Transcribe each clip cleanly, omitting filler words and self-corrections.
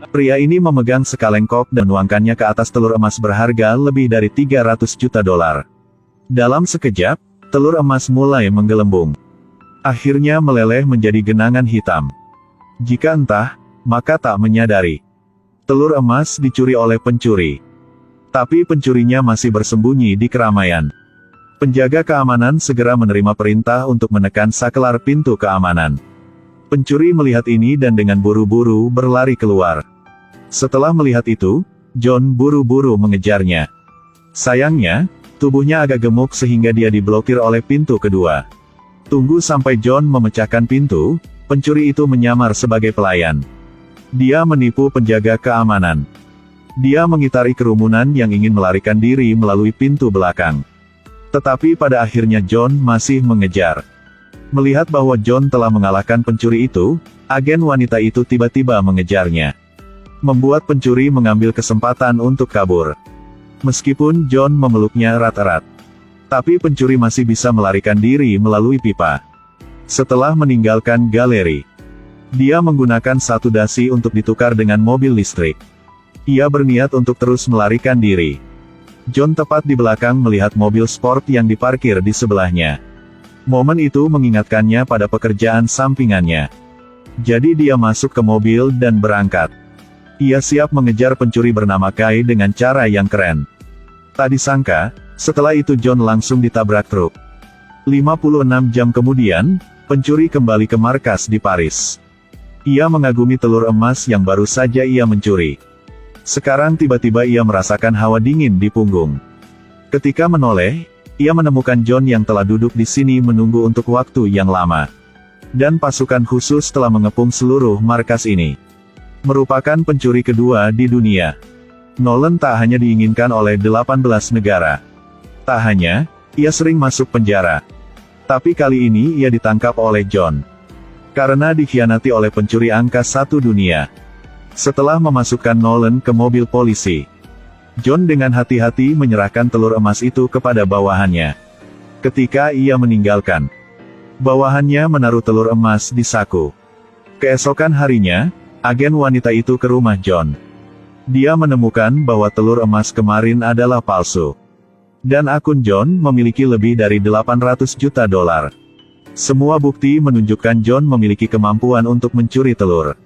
Pria ini memegang sekaleng kop dan menuangkannya ke atas telur emas berharga lebih dari 300 juta dolar. Dalam sekejap, telur emas mulai menggelembung. Akhirnya meleleh menjadi genangan hitam. Jika entah, maka tak menyadari. Telur emas dicuri oleh pencuri. Tapi pencurinya masih bersembunyi di keramaian. Penjaga keamanan segera menerima perintah untuk menekan saklar pintu keamanan. Pencuri melihat ini dan dengan buru-buru berlari keluar. Setelah melihat itu, John buru-buru mengejarnya. Sayangnya, tubuhnya agak gemuk sehingga dia diblokir oleh pintu kedua. Tunggu sampai John memecahkan pintu, pencuri itu menyamar sebagai pelayan. Dia menipu penjaga keamanan. Dia mengitari kerumunan yang ingin melarikan diri melalui pintu belakang. Tetapi pada akhirnya John masih mengejar. Melihat bahwa John telah mengalahkan pencuri itu, agen wanita itu tiba-tiba mengejarnya. Membuat pencuri mengambil kesempatan untuk kabur. Meskipun John memeluknya erat-erat, tapi pencuri masih bisa melarikan diri melalui pipa. Setelah meninggalkan galeri, dia menggunakan satu dasi untuk ditukar dengan mobil listrik. Ia berniat untuk terus melarikan diri. John tepat di belakang melihat mobil sport yang diparkir di sebelahnya. Momen itu mengingatkannya pada pekerjaan sampingannya. Jadi dia masuk ke mobil dan berangkat. Ia siap mengejar pencuri bernama Kai dengan cara yang keren. Tak disangka, setelah itu John langsung ditabrak truk. 56 jam kemudian, pencuri kembali ke markas di Paris. Ia mengagumi telur emas yang baru saja ia mencuri. Sekarang tiba-tiba ia merasakan hawa dingin di punggung. Ketika menoleh, ia menemukan John yang telah duduk di sini menunggu untuk waktu yang lama. Dan pasukan khusus telah mengepung seluruh markas ini. Merupakan pencuri kedua di dunia. Nolan tak hanya diinginkan oleh 18 negara. Tak hanya, ia sering masuk penjara. Tapi kali ini ia ditangkap oleh John. Karena dikhianati oleh pencuri angka 1 dunia. Setelah memasukkan Nolan ke mobil polisi, John dengan hati-hati menyerahkan telur emas itu kepada bawahannya. Ketika ia meninggalkan, bawahannya menaruh telur emas di saku. Keesokan harinya, agen wanita itu ke rumah John. Dia menemukan bahwa telur emas kemarin adalah palsu. Dan akun John memiliki lebih dari 800 juta dolar. Semua bukti menunjukkan John memiliki kemampuan untuk mencuri telur.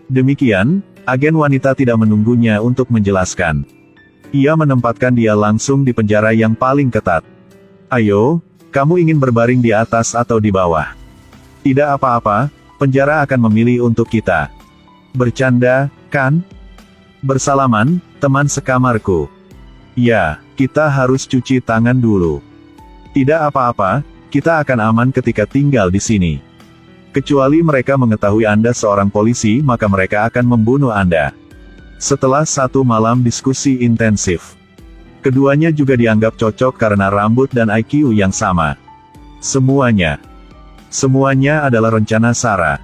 Demikian, agen wanita tidak menunggunya untuk menjelaskan. Ia menempatkan dia langsung di penjara yang paling ketat. Ayo, kamu ingin berbaring di atas atau di bawah? Tidak apa-apa, penjara akan memilih untuk kita. Bercanda, kan? Bersalaman, teman sekamarku. Ya, kita harus cuci tangan dulu. Tidak apa-apa, kita akan aman ketika tinggal di sini. Kecuali mereka mengetahui Anda seorang polisi, maka mereka akan membunuh Anda. Setelah satu malam diskusi intensif, keduanya juga dianggap cocok karena rambut dan IQ yang sama. Semuanya adalah rencana Sarah.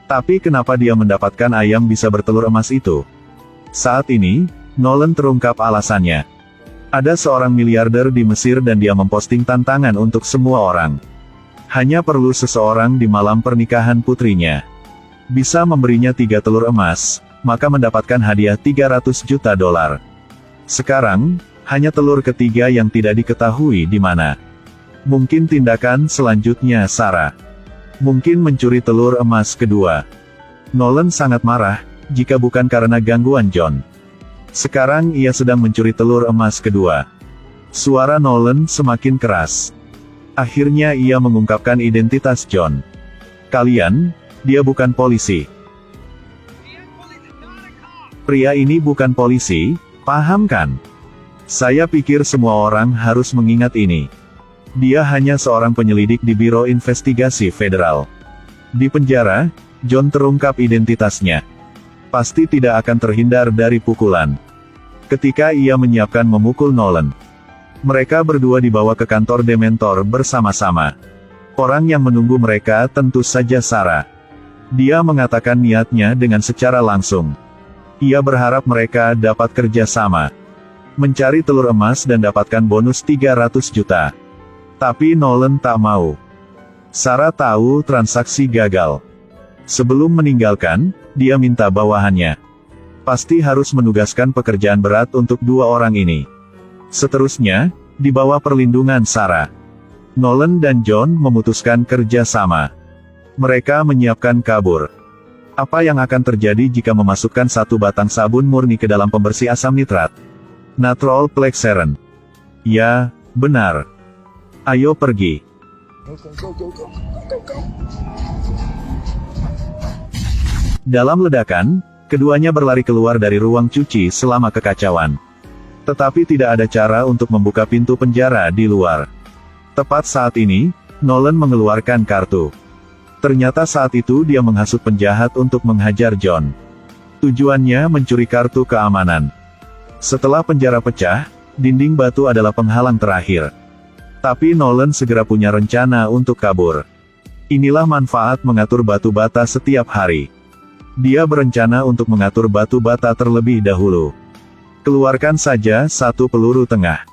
Tapi kenapa dia mendapatkan ayam bisa bertelur emas itu? Saat ini, Nolan terungkap alasannya. Ada seorang miliarder di Mesir dan dia memposting tantangan untuk semua orang. Hanya perlu seseorang di malam pernikahan putrinya bisa memberinya 3 telur emas, maka mendapatkan hadiah 300 juta dolar. Sekarang, hanya telur ketiga yang tidak diketahui di mana. Mungkin tindakan selanjutnya Sarah. Mungkin mencuri telur emas kedua. Nolan sangat marah, jika bukan karena gangguan John. Sekarang ia sedang mencuri telur emas kedua. Suara Nolan semakin keras. Akhirnya ia mengungkapkan identitas John. Dia bukan polisi. Pria ini bukan polisi, paham kan? Saya pikir semua orang harus mengingat ini. Dia hanya seorang penyelidik di Biro Investigasi Federal. Di penjara, John terungkap identitasnya. Pasti tidak akan terhindar dari pukulan. Ketika ia menyiapkan memukul Nolan, mereka berdua dibawa ke kantor Dementor bersama-sama. Orang yang menunggu mereka tentu saja Sarah. Dia mengatakan niatnya dengan secara langsung. Ia berharap mereka dapat kerja sama. Mencari telur emas dan dapatkan bonus 300 juta. Tapi Nolan tak mau. Sarah tahu transaksi gagal. Sebelum meninggalkan, dia minta bawahannya. Pasti harus menugaskan pekerjaan berat untuk dua orang ini. Seterusnya, di bawah perlindungan Sarah, Nolan dan John memutuskan kerja sama. Mereka menyiapkan kabur. Apa yang akan terjadi jika memasukkan satu batang sabun murni ke dalam pembersih asam nitrat? Natrol plexeren. Ya, benar. Ayo pergi. Dalam ledakan, keduanya berlari keluar dari ruang cuci selama kekacauan. Tetapi tidak ada cara untuk membuka pintu penjara di luar. Tepat saat ini, Nolan mengeluarkan kartu. Ternyata saat itu dia menghasut penjahat untuk menghajar John. Tujuannya mencuri kartu keamanan. Setelah penjara pecah, dinding batu adalah penghalang terakhir. Tapi Nolan segera punya rencana untuk kabur. Inilah manfaat mengatur batu bata setiap hari. Dia berencana untuk mengatur batu bata terlebih dahulu. Keluarkan saja satu peluru tengah.